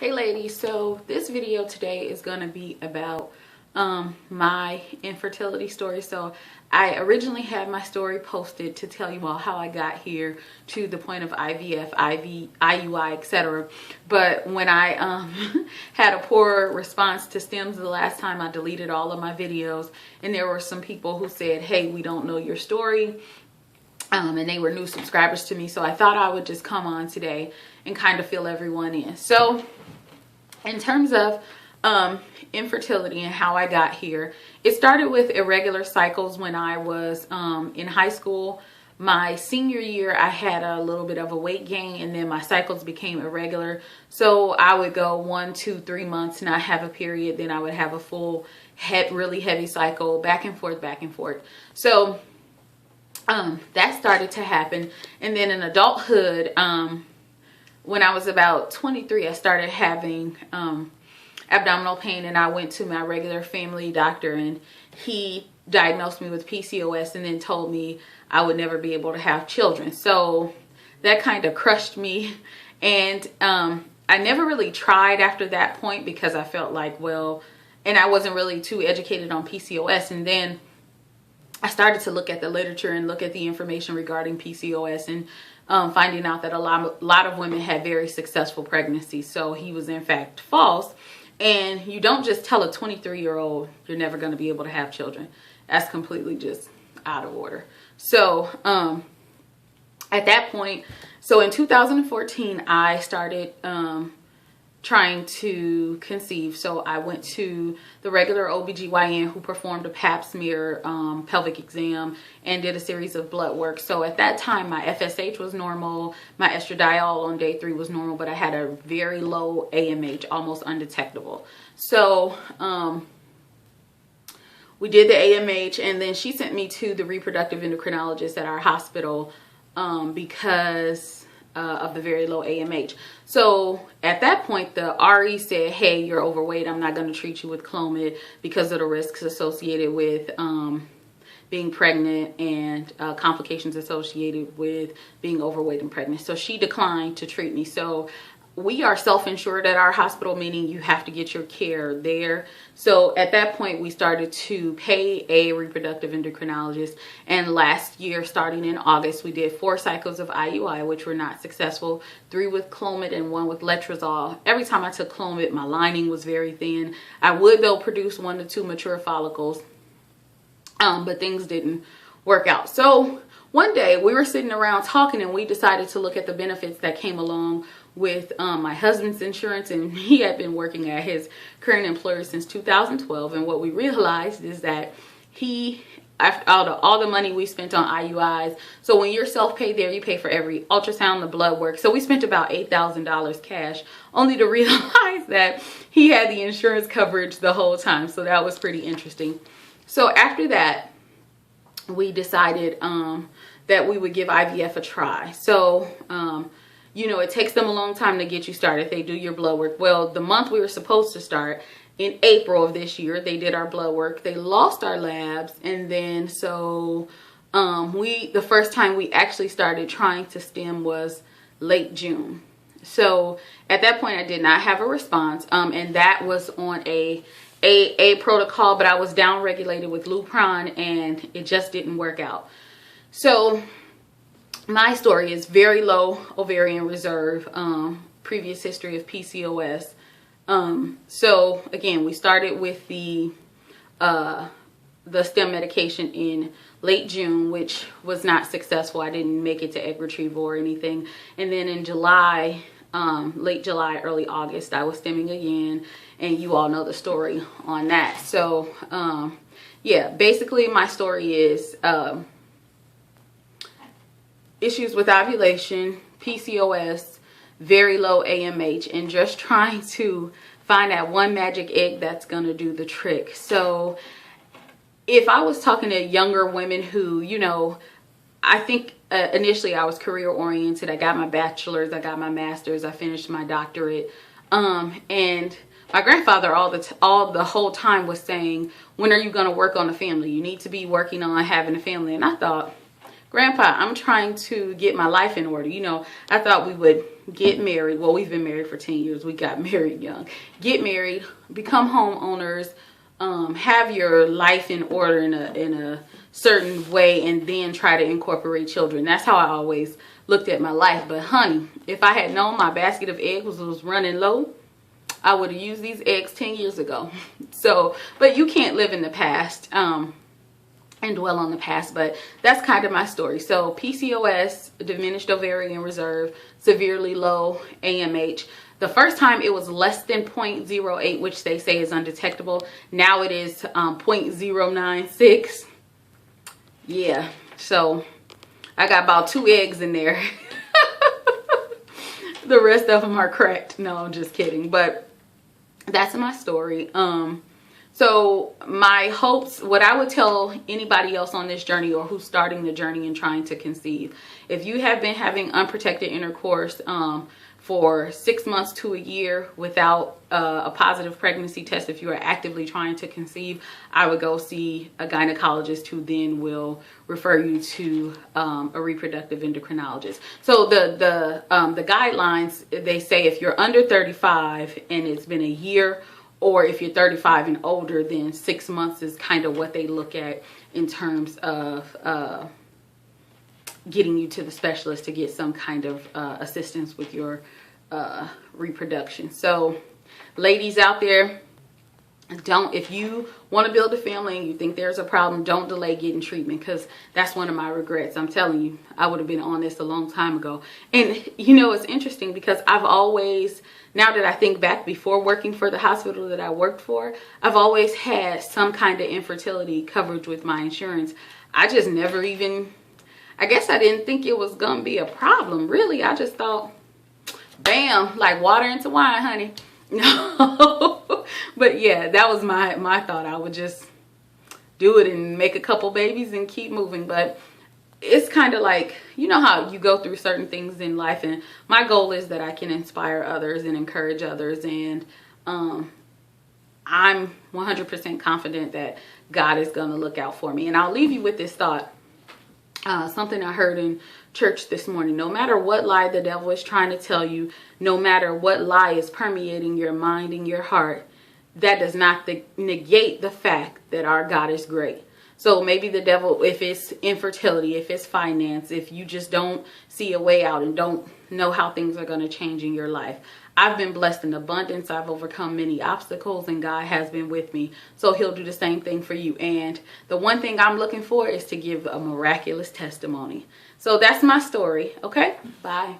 Hey ladies, so this video today is going to be about my infertility story. So I originally had my story posted to tell you all how I got here to the point of IVF, IUI, etc. But when I had a poor response to stems the last time, I deleted all of my videos, and there were some people who said, hey, we don't know your story. And they were new subscribers to me, so I thought I would just come on today and kind of fill everyone in. So in terms of infertility and how I got here, it started with irregular cycles when I was in high school. My senior year, I had a little bit of a weight gain, and then my cycles became irregular. So I would go 1, 2, 3 months not have a period, then I would have a full really heavy cycle, back and forth, back and forth. So that started to happen. And then in adulthood, when I was about 23, I started having abdominal pain, and I went to my regular family doctor, and he diagnosed me with PCOS and then told me I would never be able to have children. So that kind of crushed me, and I never really tried after that point because I felt like, well, and I wasn't really too educated on PCOS. And then I started to look at the literature and look at the information regarding PCOS, and finding out that a lot of women had very successful pregnancies. So he was in fact false. And you don't just tell a 23-year-old you're never going to be able to have children. That's completely just out of order. So at that point, so in 2014, I started trying to conceive. So I went to the regular OBGYN who performed a pap smear, pelvic exam, and did a series of blood work. So at that time, my FSH was normal. My estradiol on day 3 was normal, but I had a very low AMH, almost undetectable. So we did the AMH, and then she sent me to the reproductive endocrinologist at our hospital because of the very low AMH. So at that point, the RE said, hey, you're overweight. I'm not going to treat you with Clomid because of the risks associated with being pregnant and complications associated with being overweight and pregnant. So she declined to treat me. So we are self-insured at our hospital, meaning you have to get your care there. So at that point, we started to pay a reproductive endocrinologist. And last year, starting in August, we did 4 cycles of IUI, which were not successful. 3 with Clomid and 1 with letrozole. Every time I took Clomid, my lining was very thin. I would, though, produce 1 to 2 mature follicles, but things didn't work out. So one day, we were sitting around talking, and we decided to look at the benefits that came along with my husband's insurance, and he had been working at his current employer since 2012. And what we realized is that he, after all the money we spent on IUIs, so when you're self-paid there, you pay for every ultrasound, the blood work. So we spent about $8,000 cash, only to realize that he had the insurance coverage the whole time. So that was pretty interesting. So after that, we decided that we would give IVF a try. So you know, it takes them a long time to get you started. They do your blood work. Well, the month we were supposed to start, in April of this year, they did our blood work. They lost our labs. And then so the first time we actually started trying to stem was late June. So at that point, I did not have a response. And that was on a protocol, but I was down regulated with Lupron, and it just didn't work out. So my story is very low ovarian reserve, previous history of PCOS. So again, we started with the stem medication in late June, which was not successful. I didn't make it to egg retrieval or anything. And then in July, late July, early August, I was stemming again, and you all know the story on that. So yeah, basically my story is issues with ovulation, PCOS, very low AMH, and just trying to find that one magic egg that's going to do the trick. So if I was talking to younger women who, you know, I think initially I was career oriented. I got my bachelor's, I got my master's, I finished my doctorate. And my grandfather all the whole time was saying, when are you going to work on a family? You need to be working on having a family. And I thought, Grandpa, I'm trying to get my life in order. You know, I thought we would get married. Well, we've been married for 10 years. We got married young. Get married, become homeowners, have your life in order in a certain way, and then try to incorporate children. That's how I always looked at my life. But honey, if I had known my basket of eggs was running low, I would have used these eggs 10 years ago. So, but you can't live in the past and dwell on the past. But that's kind of my story. So PCOS, diminished ovarian reserve, severely low AMH. The first time it was less than 0.08, which they say is undetectable. Now it is 0.096. Yeah, so I got about 2 eggs in there. The rest of them are cracked. No, I'm just kidding. But that's my story. So my hopes, what I would tell anybody else on this journey or who's starting the journey and trying to conceive, if you have been having unprotected intercourse for 6 months to a year without a positive pregnancy test, if you are actively trying to conceive, I would go see a gynecologist who then will refer you to a reproductive endocrinologist. So the guidelines, they say if you're under 35 and it's been a year, or if you're 35 and older, then 6 months is kind of what they look at in terms of getting you to the specialist to get some kind of assistance with your reproduction. So ladies out there, if you want to build a family and you think there's a problem, don't delay getting treatment, because that's one of my regrets. I'm telling you, I would have been on this a long time ago. And you know, it's interesting because I've always, now that I think back, before working for the hospital that I worked for, I've always had some kind of infertility coverage with my insurance. I just never even, I guess I didn't think it was gonna be a problem, really. I just thought, bam, like water into wine, honey. No. But yeah, that was my thought. I would just do it and make a couple babies and keep moving. But it's kind of like, you know how you go through certain things in life, and my goal is that I can inspire others and encourage others, and I'm 100% confident that God is going to look out for me. And I'll leave you with this thought. Something I heard in church this morning: no matter what lie the devil is trying to tell you, no matter what lie is permeating your mind and your heart, that does not negate the fact that our God is great. So maybe the devil, if it's infertility, if it's finance, if you just don't see a way out and don't know how things are going to change in your life, I've been blessed in abundance. I've overcome many obstacles, and God has been with me. So he'll do the same thing for you. And the one thing I'm looking for is to give a miraculous testimony. So that's my story. Okay, bye.